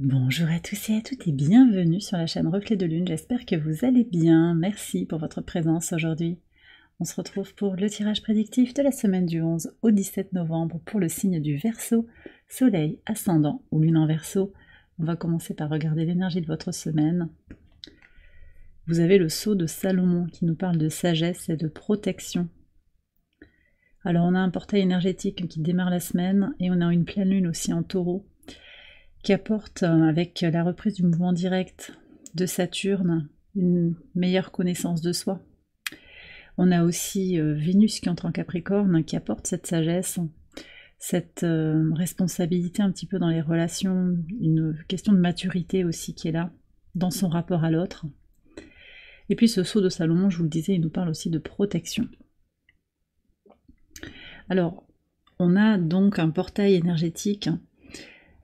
Bonjour à tous et à toutes et bienvenue sur la chaîne Reflet de Lune, j'espère que vous allez bien, merci pour votre présence aujourd'hui. On se retrouve pour le tirage prédictif de la semaine du 11 au 17 novembre pour le signe du Verseau, Soleil, Ascendant ou Lune en Verseau. On va commencer par regarder l'énergie de votre semaine. Vous avez le sceau de Salomon qui nous parle de sagesse et de protection. Alors on a un portail énergétique qui démarre la semaine et on a une pleine lune aussi en Taureau qui apporte, avec la reprise du mouvement direct de Saturne, une meilleure connaissance de soi. On a aussi Vénus qui entre en Capricorne, qui apporte cette sagesse, cette responsabilité un petit peu dans les relations, une question de maturité aussi qui est là, dans son rapport à l'autre. Et puis ce sceau de Salomon, je vous le disais, il nous parle aussi de protection. Alors, on a donc un portail énergétique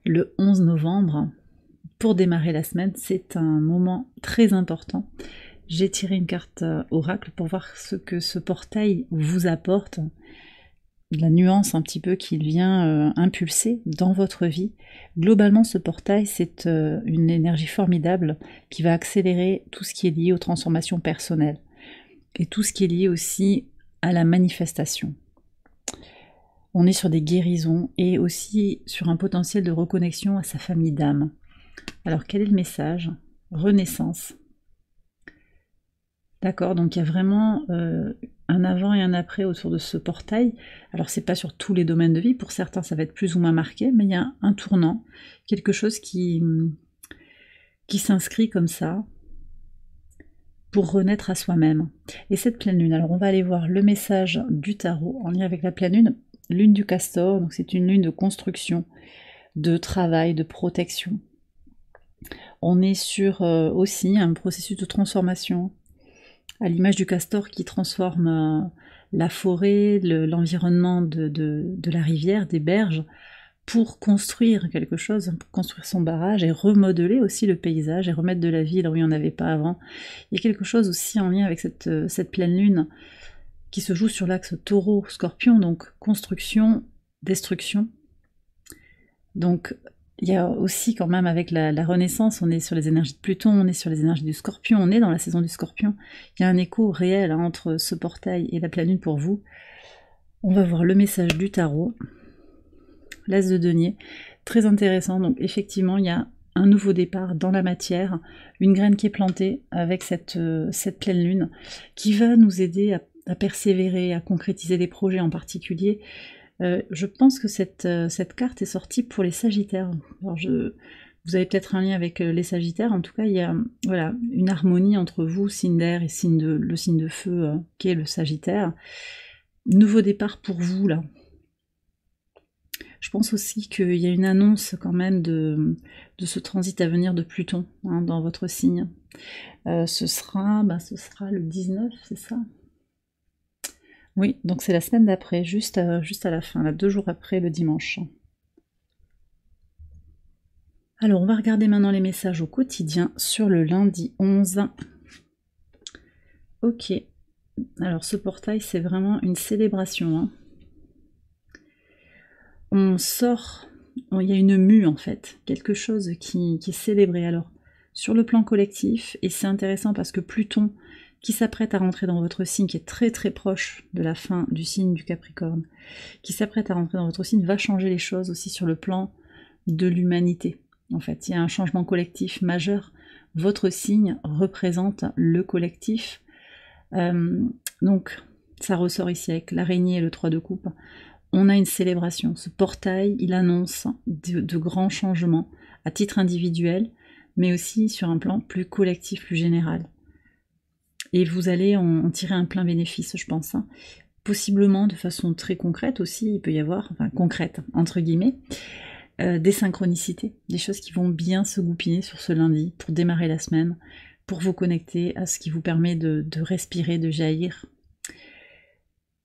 le 11 novembre, pour démarrer la semaine, c'est un moment très important. J'ai tiré une carte oracle pour voir ce que ce portail vous apporte, la nuance un petit peu qu'il vient impulser dans votre vie. Globalement, ce portail, c'est une énergie formidable qui va accélérer tout ce qui est lié aux transformations personnelles et tout ce qui est lié aussi à la manifestation. On est sur des guérisons et aussi sur un potentiel de reconnexion à sa famille d'âme. Alors quel est le message? Renaissance. D'accord, donc il y a vraiment un avant et un après autour de ce portail. Alors c'est pas sur tous les domaines de vie, pour certains ça va être plus ou moins marqué, mais il y a un tournant, quelque chose qui s'inscrit comme ça pour renaître à soi-même. Et cette pleine lune, alors on va aller voir le message du tarot en lien avec la pleine lune. Lune du castor, donc c'est une lune de construction, de travail, de protection. On est sur aussi un processus de transformation, à l'image du castor qui transforme la forêt, l'environnement de la rivière, des berges, pour construire quelque chose, pour construire son barrage et remodeler aussi le paysage et remettre de la vie là où il n'y en avait pas avant. Il y a quelque chose aussi en lien avec cette pleine lune qui se joue sur l'axe taureau-scorpion, donc construction, destruction. Donc il y a aussi quand même avec la Renaissance, on est sur les énergies de Pluton, on est sur les énergies du Scorpion, on est dans la saison du Scorpion. Il y a un écho réel entre ce portail et la pleine lune pour vous. On va voir le message du tarot, l'As de denier, très intéressant. Donc effectivement, il y a un nouveau départ dans la matière, une graine qui est plantée avec cette pleine lune qui va nous aider à persévérer, à concrétiser des projets en particulier. Je pense que cette carte est sortie pour les Sagittaires. Alors vous avez peut-être un lien avec les Sagittaires, en tout cas il y a voilà, une harmonie entre vous, signe d'air, et le signe de feu qui est le Sagittaire. Nouveau départ pour vous là. Je pense aussi qu'il y a une annonce quand même de ce transit à venir de Pluton dans votre signe. Ce sera le 19, c'est ça? Oui, donc c'est la semaine d'après, juste à la fin, là, 2 jours après le dimanche. Alors, on va regarder maintenant les messages au quotidien sur le lundi 11. Ok, alors ce portail, c'est vraiment une célébration. On sort, il y a une mue en fait, quelque chose qui est célébré. Alors, sur le plan collectif, et c'est intéressant parce que Pluton, qui s'apprête à rentrer dans votre signe, qui est très très proche de la fin du signe du Capricorne, qui s'apprête à rentrer dans votre signe, va changer les choses aussi sur le plan de l'humanité. En fait, il y a un changement collectif majeur. Votre signe représente le collectif. Donc, ça ressort ici avec l'araignée et le 3 de coupe. On a une célébration. Ce portail, il annonce de grands changements à titre individuel, mais aussi sur un plan plus collectif, plus général. Et vous allez en tirer un plein bénéfice, je pense. Possiblement de façon très concrète aussi, il peut y avoir, enfin concrète, entre guillemets, des synchronicités, des choses qui vont bien se goupiller sur ce lundi pour démarrer la semaine, pour vous connecter à ce qui vous permet de respirer, de jaillir.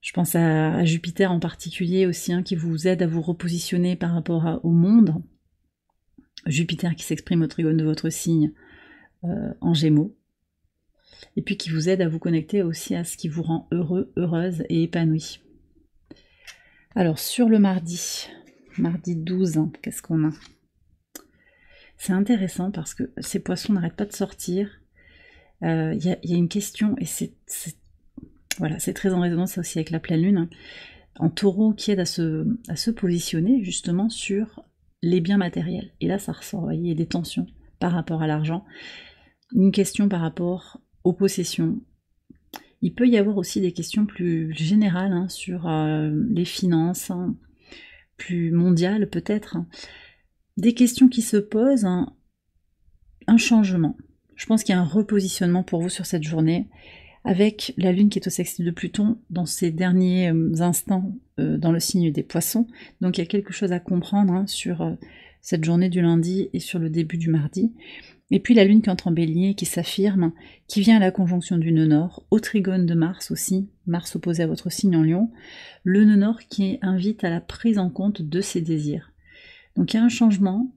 Je pense à Jupiter en particulier aussi, qui vous aide à vous repositionner par rapport au monde. Jupiter qui s'exprime au trigone de votre signe en Gémeaux. Et puis qui vous aide à vous connecter aussi à ce qui vous rend heureux, heureuse et épanoui. Alors sur le mardi 12, qu'est-ce qu'on a? C'est intéressant parce que ces poissons n'arrêtent pas de sortir. Il y a une question, et voilà, c'est très en résonance aussi avec la pleine lune, hein, en taureau, qui aide à se positionner justement sur les biens matériels. Et là, ça ressort, vous voyez, il y a des tensions par rapport à l'argent. Une question par rapport aux possessions. Il peut y avoir aussi des questions plus générales hein, sur les finances, hein, plus mondiales peut-être. Hein. Des questions qui se posent, hein, un changement. Je pense qu'il y a un repositionnement pour vous sur cette journée, avec la lune qui est au sextile de Pluton dans ses derniers instants dans le signe des poissons. Donc il y a quelque chose à comprendre hein, sur cette journée du lundi et sur le début du mardi. Et puis la lune qui entre en bélier, qui s'affirme, qui vient à la conjonction du nœud nord, au trigone de Mars aussi, Mars opposé à votre signe en Lion, le nœud nord qui invite à la prise en compte de ses désirs. Donc il y a un changement,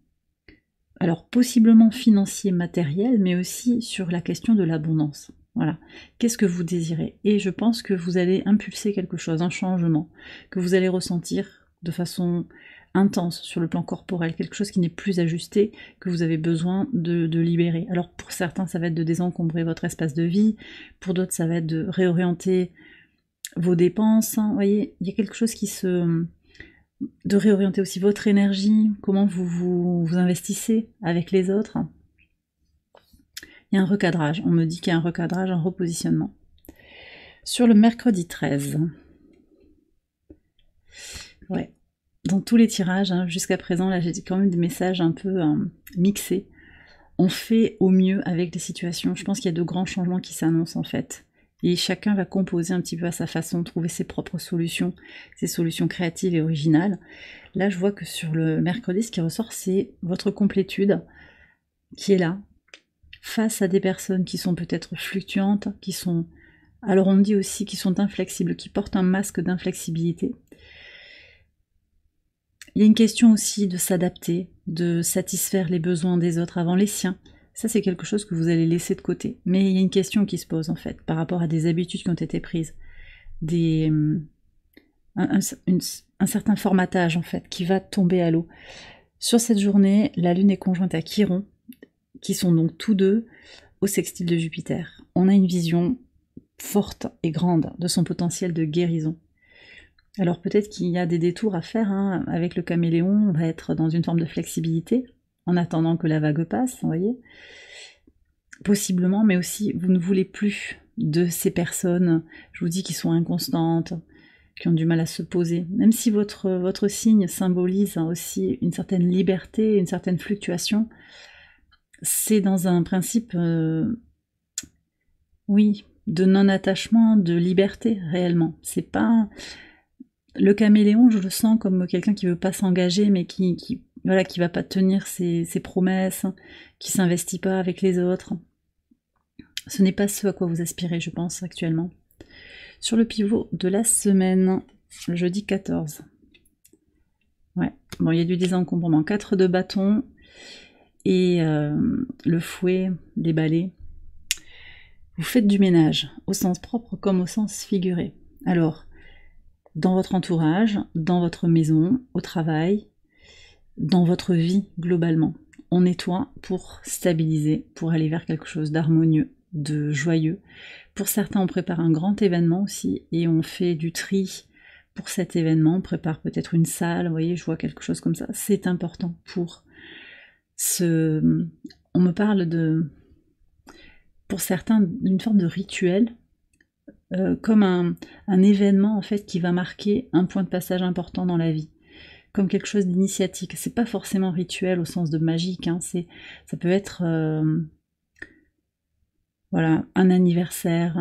alors possiblement financier, matériel, mais aussi sur la question de l'abondance. Voilà, qu'est-ce que vous désirez? Et je pense que vous allez impulser quelque chose, un changement, que vous allez ressentir de façon intense sur le plan corporel, quelque chose qui n'est plus ajusté, que vous avez besoin de libérer. Alors pour certains, ça va être de désencombrer votre espace de vie, pour d'autres, ça va être de réorienter vos dépenses. Hein. Vous voyez, il y a quelque chose de réorienter aussi votre énergie, comment vous investissez avec les autres. Il y a un recadrage, on me dit qu'il y a un recadrage, un repositionnement. Sur le mercredi 13, ouais, dans tous les tirages, hein, jusqu'à présent, là j'ai quand même des messages un peu mixés. On fait au mieux avec les situations. Je pense qu'il y a de grands changements qui s'annoncent en fait. Et chacun va composer un petit peu à sa façon, trouver ses propres solutions, ses solutions créatives et originales. Là, je vois que sur le mercredi, ce qui ressort, c'est votre complétude qui est là, face à des personnes qui sont peut-être fluctuantes, qui sont... Alors on me dit aussi qu'ils sont inflexibles, qui portent un masque d'inflexibilité. Il y a une question aussi de s'adapter, de satisfaire les besoins des autres avant les siens. Ça, c'est quelque chose que vous allez laisser de côté. Mais il y a une question qui se pose, en fait, par rapport à des habitudes qui ont été prises. Un certain formatage, en fait, qui va tomber à l'eau. Sur cette journée, la Lune est conjointe à Chiron, qui sont donc tous deux au sextile de Jupiter. On a une vision forte et grande de son potentiel de guérison. Alors peut-être qu'il y a des détours à faire, hein. Avec le caméléon, on va être dans une forme de flexibilité, en attendant que la vague passe, vous voyez. Possiblement, mais aussi, vous ne voulez plus de ces personnes, je vous dis, qui sont inconstantes, qui ont du mal à se poser. Même si votre signe symbolise aussi une certaine liberté, une certaine fluctuation, c'est dans un principe, oui, de non-attachement, de liberté, réellement. C'est pas... Le caméléon, je le sens comme quelqu'un qui veut pas s'engager, mais qui va pas tenir ses promesses, qui s'investit pas avec les autres. Ce n'est pas ce à quoi vous aspirez, je pense, actuellement. Sur le pivot de la semaine, le jeudi 14. Ouais, bon, il y a du désencombrement. 4 de bâton et le fouet, les balais. Vous faites du ménage, au sens propre comme au sens figuré. Alors, dans votre entourage, dans votre maison, au travail, dans votre vie globalement. On nettoie pour stabiliser, pour aller vers quelque chose d'harmonieux, de joyeux. Pour certains, on prépare un grand événement aussi et on fait du tri pour cet événement. On prépare peut-être une salle, vous voyez, je vois quelque chose comme ça. C'est important pour ce... On me parle de... Pour certains, d'une forme de rituel, comme un événement en fait qui va marquer un point de passage important dans la vie, comme quelque chose d'initiatique. C'est pas forcément rituel au sens de magique, hein. Ça peut être voilà, un anniversaire,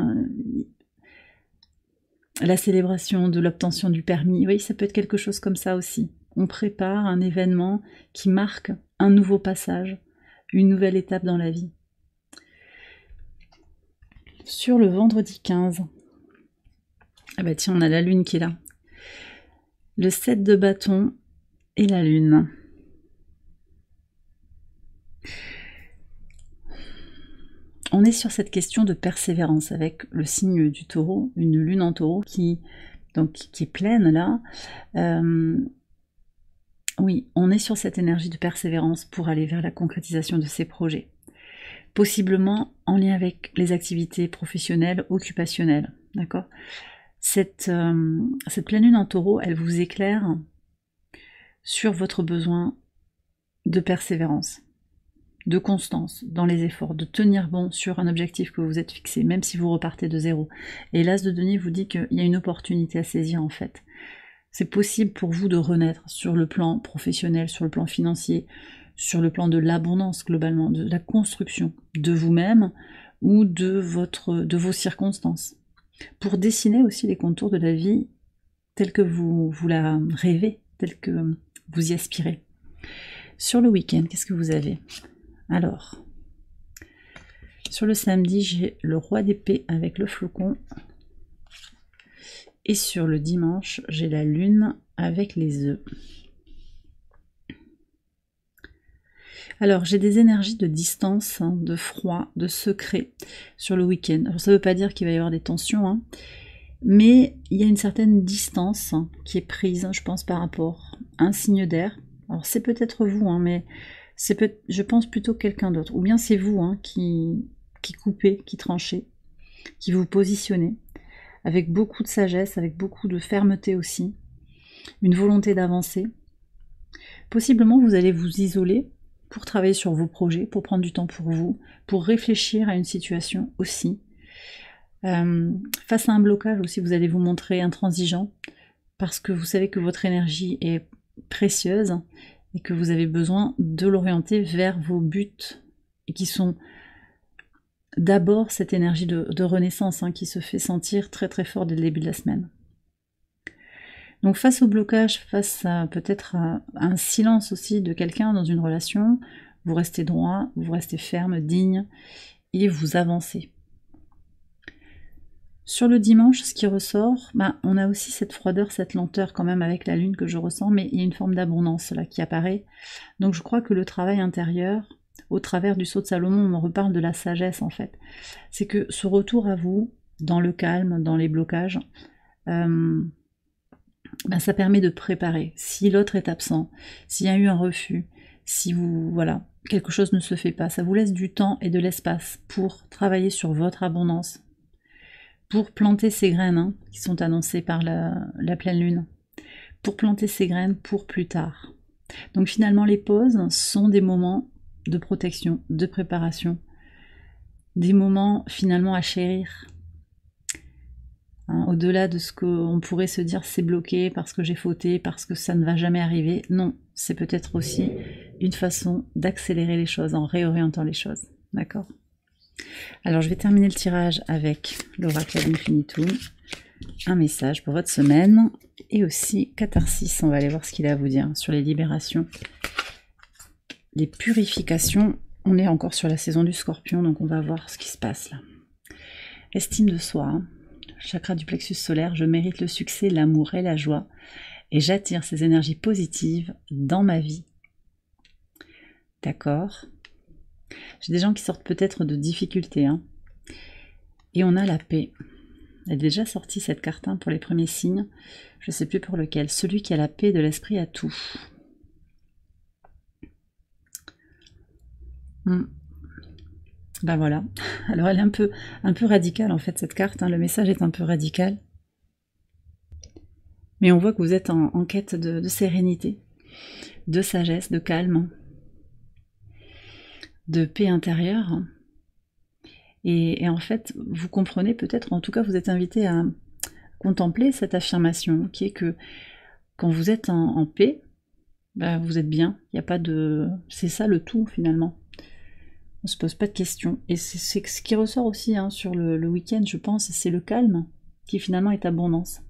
la célébration de l'obtention du permis. Oui, ça peut être quelque chose comme ça aussi. On prépare un événement qui marque un nouveau passage, une nouvelle étape dans la vie. Sur le vendredi 15, ah bah tiens, on a la lune qui est là. Le 7 de bâton et la lune. On est sur cette question de persévérance avec le signe du taureau, une lune en taureau qui est pleine là. Oui, on est sur cette énergie de persévérance pour aller vers la concrétisation de ces projets. Possiblement en lien avec les activités professionnelles, occupationnelles. D'accord ? Cette pleine lune en taureau, elle vous éclaire sur votre besoin de persévérance, de constance dans les efforts, de tenir bon sur un objectif que vous êtes fixé, même si vous repartez de zéro. Et l'As de denier vous dit qu'il y a une opportunité à saisir en fait. C'est possible pour vous de renaître sur le plan professionnel, sur le plan financier, sur le plan de l'abondance globalement, de la construction de vous-même ou de vos circonstances, pour dessiner aussi les contours de la vie telle que vous la rêvez, telle que vous y aspirez. Sur le week-end, qu'est-ce que vous avez? Alors, sur le samedi, j'ai le roi d'épée avec le flocon. Et sur le dimanche, j'ai la lune avec les œufs. Alors, j'ai des énergies de distance, hein, de froid, de secret sur le week-end. Alors, ça ne veut pas dire qu'il va y avoir des tensions, hein, mais il y a une certaine distance qui est prise, je pense, par rapport à un signe d'air. Alors, c'est peut-être vous, hein, mais c'est je pense plutôt quelqu'un d'autre. Ou bien c'est vous hein, qui coupez, qui tranchez, qui vous positionnez, avec beaucoup de sagesse, avec beaucoup de fermeté aussi, une volonté d'avancer. Possiblement, vous allez vous isoler pour travailler sur vos projets, pour prendre du temps pour vous, pour réfléchir à une situation aussi. Face à un blocage aussi, vous allez vous montrer intransigeant, parce que vous savez que votre énergie est précieuse et que vous avez besoin de l'orienter vers vos buts, et qui sont d'abord cette énergie de renaissance hein, qui se fait sentir très très fort dès le début de la semaine. Donc face au blocage, face à peut-être un silence aussi de quelqu'un dans une relation, vous restez droit, vous restez ferme, digne, et vous avancez. Sur le dimanche, ce qui ressort, on a aussi cette froideur, cette lenteur quand même avec la lune que je ressens, mais il y a une forme d'abondance là qui apparaît. Donc je crois que le travail intérieur, au travers du sceau de Salomon, on reparle de la sagesse en fait. C'est que ce retour à vous, dans le calme, dans les blocages, ça permet de préparer. Si l'autre est absent, s'il y a eu un refus, si voilà, quelque chose ne se fait pas, ça vous laisse du temps et de l'espace pour travailler sur votre abondance, pour planter ces graines hein, qui sont annoncées par la pleine lune, pour planter ces graines pour plus tard. Donc finalement, les pauses sont des moments de protection, de préparation, des moments finalement à chérir. Hein, au-delà de ce qu'on pourrait se dire c'est bloqué parce que j'ai fauté, parce que ça ne va jamais arriver, non, c'est peut-être aussi une façon d'accélérer les choses en réorientant les choses, d'accord? Alors je vais terminer le tirage avec l'oracle ad infinitum, un message pour votre semaine, et aussi catharsis, on va aller voir ce qu'il a à vous dire sur les libérations, les purifications. On est encore sur la saison du scorpion, donc on va voir ce qui se passe là. Estime de soi, hein. Chakra du plexus solaire, je mérite le succès, l'amour et la joie, et j'attire ces énergies positives dans ma vie. D'accord. J'ai des gens qui sortent peut-être de difficultés, hein. Et on a la paix. Elle est déjà sortie cette carte hein, pour les premiers signes, je ne sais plus pour lequel. Celui qui a la paix de l'esprit a tout. Ben voilà, alors elle est un peu radicale en fait cette carte, hein. Le message est un peu radical. Mais on voit que vous êtes en quête de sérénité, de sagesse, de calme, de paix intérieure. Et en fait, vous comprenez peut-être, en tout cas vous êtes invité à contempler cette affirmation qui est que quand vous êtes en paix, vous êtes bien, il n'y a pas de... C'est ça le tout finalement. On ne se pose pas de questions. Et c'est ce qui ressort aussi hein, sur le week-end, je pense, c'est le calme qui finalement est abondance.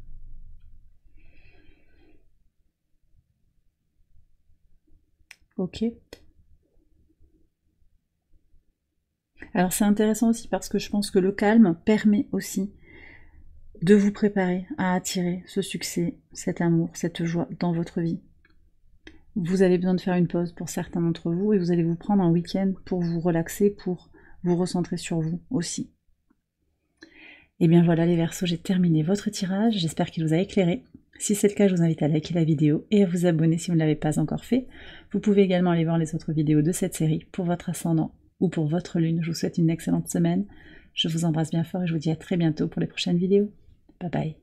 Ok. Alors c'est intéressant aussi parce que je pense que le calme permet aussi de vous préparer à attirer ce succès, cet amour, cette joie dans votre vie. Vous avez besoin de faire une pause pour certains d'entre vous et vous allez vous prendre un week-end pour vous relaxer, pour vous recentrer sur vous aussi. Et bien voilà les Verseaux, j'ai terminé votre tirage, j'espère qu'il vous a éclairé. Si c'est le cas, je vous invite à liker la vidéo et à vous abonner si vous ne l'avez pas encore fait. Vous pouvez également aller voir les autres vidéos de cette série pour votre ascendant ou pour votre lune. Je vous souhaite une excellente semaine. Je vous embrasse bien fort et je vous dis à très bientôt pour les prochaines vidéos. Bye bye.